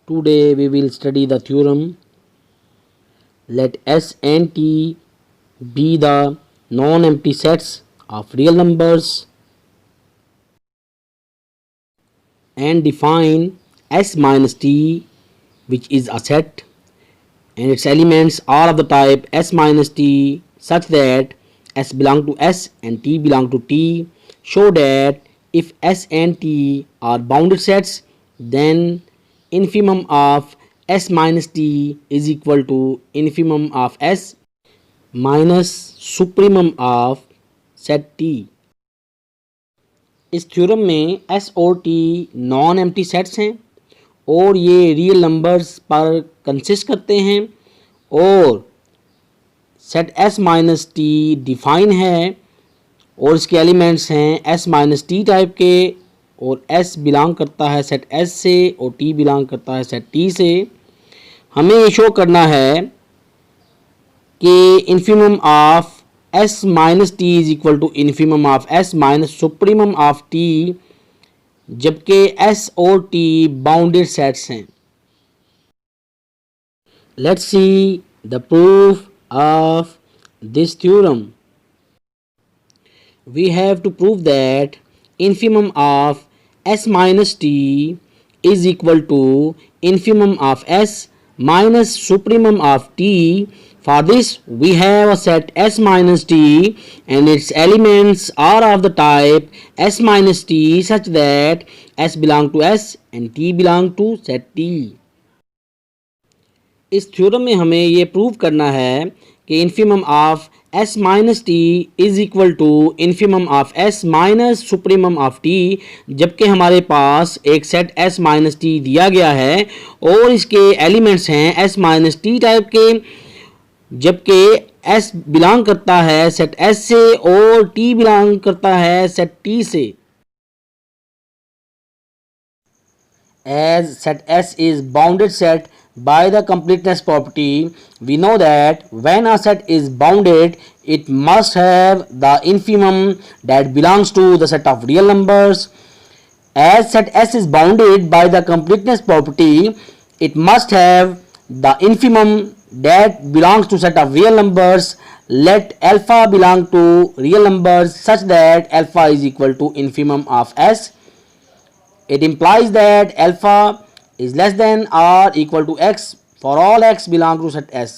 Today we will study the theorem. Let S and T be the non-empty sets of real numbers and define S minus T, which is a set, and its elements are of the type S minus T such that S belong to S and T belong to T. Show that if S and T are bounded sets, then infimum of S minus T is equal to infimum of S minus supremum of set T. इस theorem में S और T non empty sets हैं और ये real numbers पर consist करते हैं और set S minus T define है और इसके एलिमेंट्स हैं S माइनस T टाइप के और S बिलोंग करता है सेट S से और T बिलोंग करता है सेट T से. हमें ये शो करना है कि infimum of S minus T is equal to infimum of S minus supremum of T, जबकि S और T बाउंडेड सेट्स हैं. Let's see the proof of this theorem. We have to prove that infimum of S minus T is equal to infimum of S minus supremum of T. For this, we have a set S minus T and its elements are of the type S minus T such that S belong to S and T belong to set T. इस theorem में हमें ये prove करना है कि infimum of S minus T is equal to infimum of S minus supremum of T, जबकि हमारे पास एक सेट S minus T दिया गया है और इसके एलिमेंट्स हैं S minus T टाइप के, जबकि S बिलोंग करता है सेट S से और T बिलोंग करता है सेट T से. As set S is bounded set by the completeness property, we know that when a set is bounded, it must have the infimum that belongs to the set of real numbers. As set S is bounded by the completeness property, it must have the infimum that belongs to set of real numbers. Let alpha belong to real numbers such that alpha is equal to infimum of S. It implies that alpha is less than or equal to x for all x belong to set S.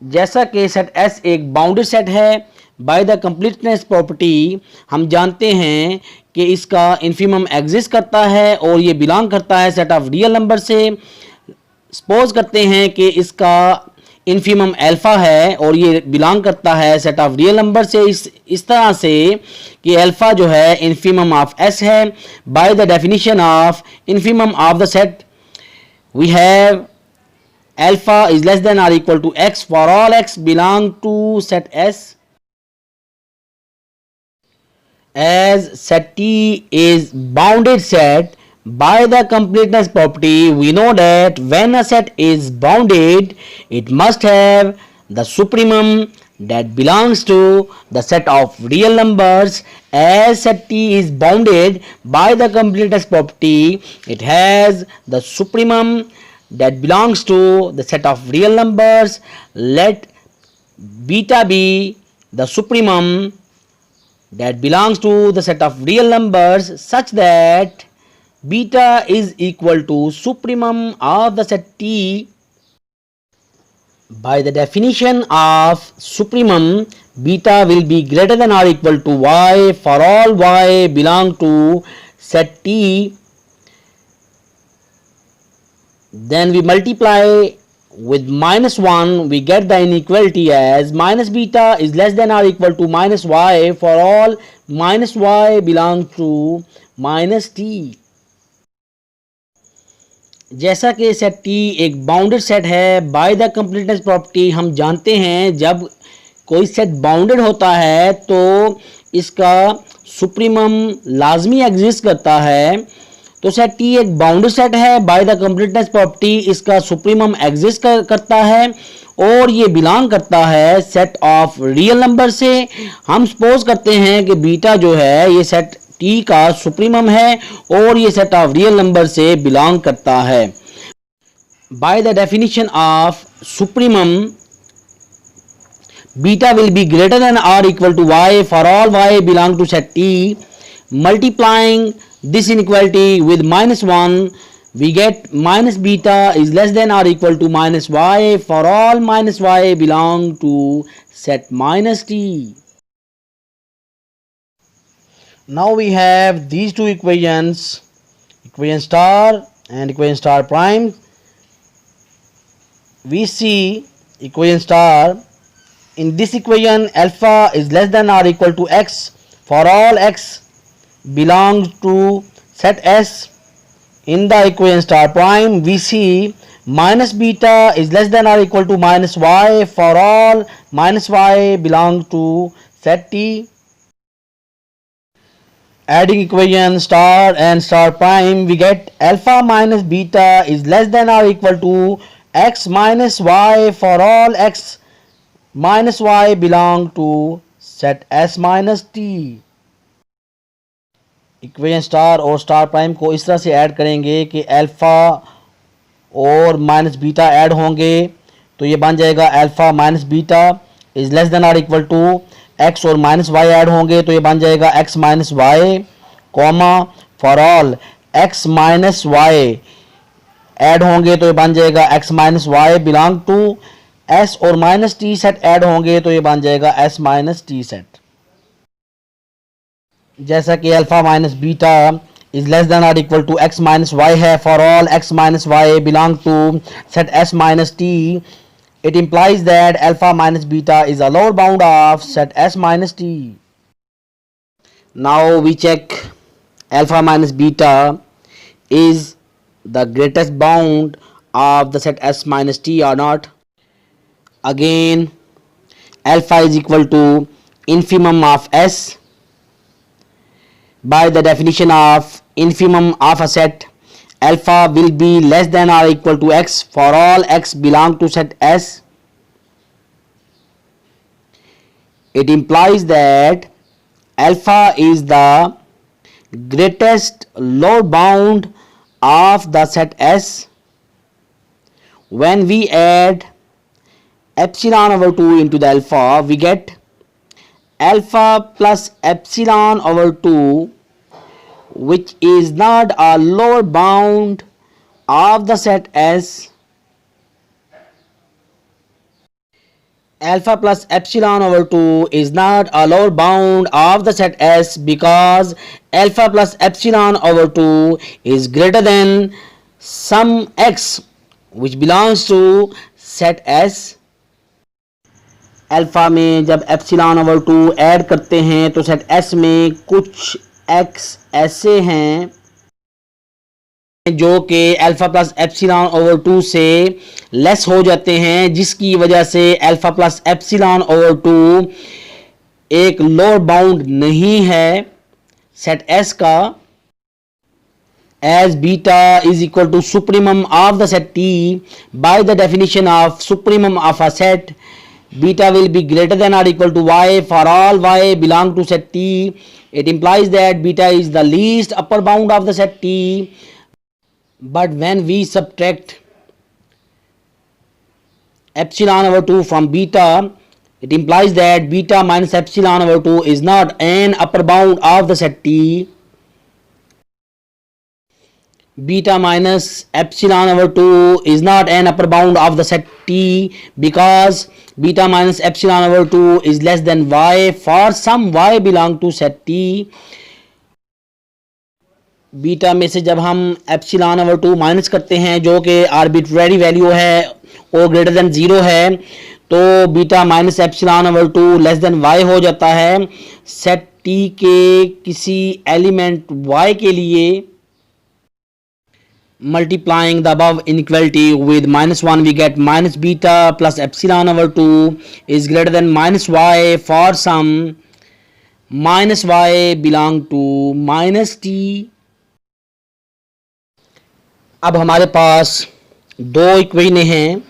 जैसा कि set S एक bounded set है by the completeness property, हम जानते हैं कि इसका infimum exist करता है और ये बिलोंग करता है सेट ऑफ रियल नंबर से. सपोज करते हैं कि इसका इन्फिमम अल्फ़ा है और ये बिलोंग करता है सेट ऑफ रियल नंबर से इस तरह से कि अल्फ़ा जो है इन्फिमम ऑफ S है. By the definition of infimum of the set we have alpha is less than और equal to x for all x belong to set S. As set T is bounded set by the completeness property, we know that when a set is bounded, it must have the supremum that belongs to the set of real numbers. As set T is bounded by the completeness property, it has the supremum that belongs to the set of real numbers. Let beta be the supremum that belongs to the set of real numbers such that beta is equal to supremum of the set T. By the definition of supremum, beta will be greater than or equal to y for all y belong to set T. Then we multiply with minus 1, we get the inequality as minus beta is less than or equal to minus y for all minus y belong to minus T. जैसा कि set T एक bounded set है by the completeness property, हम जानते हैं जब कोई set bounded होता है तो इसका सुप्रीमम लाजमी एग्जिस्ट करता है. तो सेट T एक बाउंडेड सेट है बाय द कंप्लीटनेस प्रॉपर्टी, इसका सुप्रीमम एग्जिस्ट करता है और ये बिलोंग करता है सेट ऑफ रियल नंबर से. हम सपोज करते हैं कि बीटा जो है ये सेट टी का सुप्रीमम है और ये सेट ऑफ रियल नंबर से बिलोंग करता है। By the definition of supremum, beta will be greater than or equal to y for all y belong to set T. Multiplying this inequality with minus 1, we get minus beta is less than or equal to minus y for all minus y belong to set minus T. Now we have these two equations, equation star and equation star prime. We see equation star. In this equation, alpha is less than or equal to x for all x belongs to set S. In the equation star prime, we see minus beta is less than or equal to minus y for all minus y belong to set T. Adding equation star and star prime, we get alpha minus beta is less than or equal to x minus y for all x minus y belong to set S minus T. Equation star और star prime को इस तरह से add करेंगे कि alpha और minus beta add होंगे, तो ये बन जाएगा alpha minus beta is less than or equal to X, और माइनस वाई ऐड होंगे तो ये बन जाएगा X minus Y, comma for all x minus Y add होंगे तो ये बन जाएगा X minus Y belong to S, और माइनस टी सेट ऐड होंगे तो ये बन जाएगा एस माइनस टी सेट। जैसा कि alpha minus beta is less than or equal to x minus y है for all x minus Y belong to set S minus T, it implies that alpha minus beta is a lower bound of set S minus T. Now we check alpha minus beta is the greatest bound of the set S minus T or not. Again, alpha is equal to infimum of S. By the definition of infimum of a set, alpha will be less than or equal to x for all x belong to set S. It implies that alpha is the greatest lower bound of the set S. When we add epsilon over 2 into the alpha, we get alpha plus epsilon over 2, which is not a lower bound of the set S. Alpha plus epsilon over 2 is not a lower bound of the set S because alpha plus epsilon over 2 is greater than some x which belongs to set S. Alpha में जब epsilon over 2 add करते हैं तो set S में कुछ x ऐसे हैं जो कि अल्फ़ा प्लस एप्सिलॉन ओवर 2 से लेस हो जाते हैं, जिसकी वजह से अल्फ़ा प्लस एप्सिलॉन ओवर 2 एक लोअर बाउंड नहीं है सेट एस का, as beta is equal to supremum of the set T. By the definition of supremum of a set, beta will be greater than or equal to y for all y belong to set T. It implies that beta is the least upper bound of the set T. But when we subtract epsilon over 2 from beta, it implies that beta minus epsilon over 2 is not an upper bound of the set T. Beta minus epsilon over 2 is not an upper bound of the set T because beta minus epsilon over 2 is less than y for some y belong to set T. Beta में से जब हम epsilon over 2 minus करते हैं जो कि arbitrary value है और ग्रेटर देन 0 है, तो beta minus epsilon over 2 less than y हो जाता है सेट T के किसी एलिमेंट y के लिए। Multiplying the above inequality with minus 1, we get minus beta plus epsilon over 2 is greater than minus y for some minus y belong to minus t. अब हमारे पास दो इक्वेशन हैं,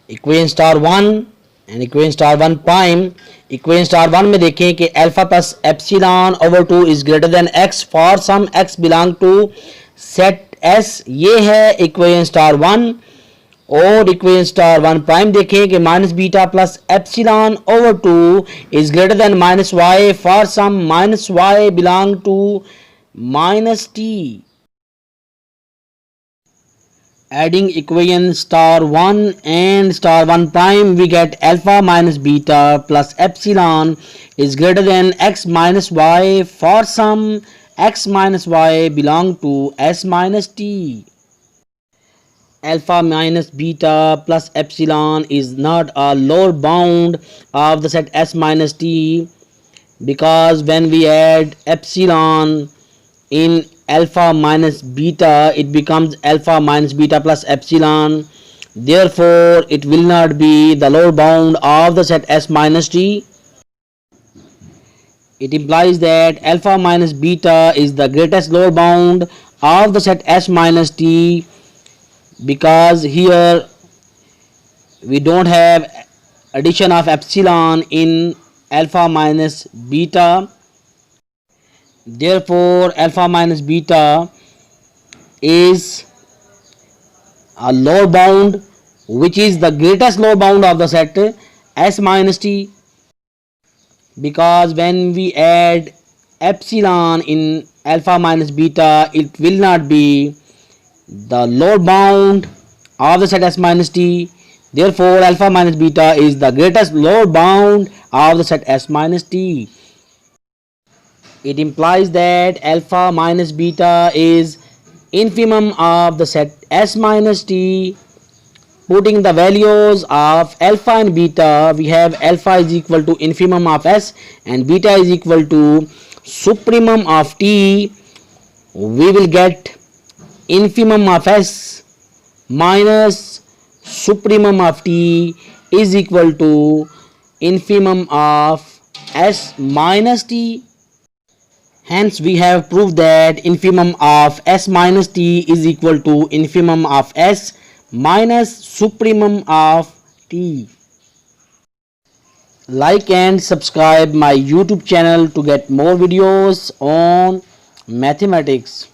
equation star 1 and equation star 1 prime, equation star 1 में देखें कि alpha plus epsilon over 2 is greater than X for some X belong to set S, ये है equation star 1। और इक्वेशन स्टार 1 प्राइम देखें कि minus beta plus epsilon over 2 is greater than minus Y for some minus Y belong to minus T. Adding equation star 1 and star 1 prime, we get alpha minus beta plus epsilon is greater than x minus y for some x minus y belong to s minus t. Alpha minus beta plus epsilon is not a lower bound of the set s minus t, because when we add epsilon in alpha minus beta, it becomes alpha minus beta plus epsilon. Therefore, it will not be the lower bound of the set S minus t. It implies that alpha minus beta is the greatest lower bound of the set S minus t, because here we don't have addition of epsilon in alpha minus beta. Therefore, alpha minus beta is a lower bound which is the greatest lower bound of the set S minus t, because when we add epsilon in alpha minus beta, it will not be the lower bound of the set S minus t. Therefore, alpha minus beta is the greatest lower bound of the set S minus t. It implies that alpha minus beta is infimum of the set S minus t. Putting the values of alpha and beta, we have alpha is equal to infimum of S and beta is equal to supremum of t. We will get infimum of S minus supremum of t is equal to infimum of S minus t. Hence, we have proved that infimum of S minus t is equal to infimum of S minus supremum of t. Like and subscribe my YouTube channel to get more videos on mathematics.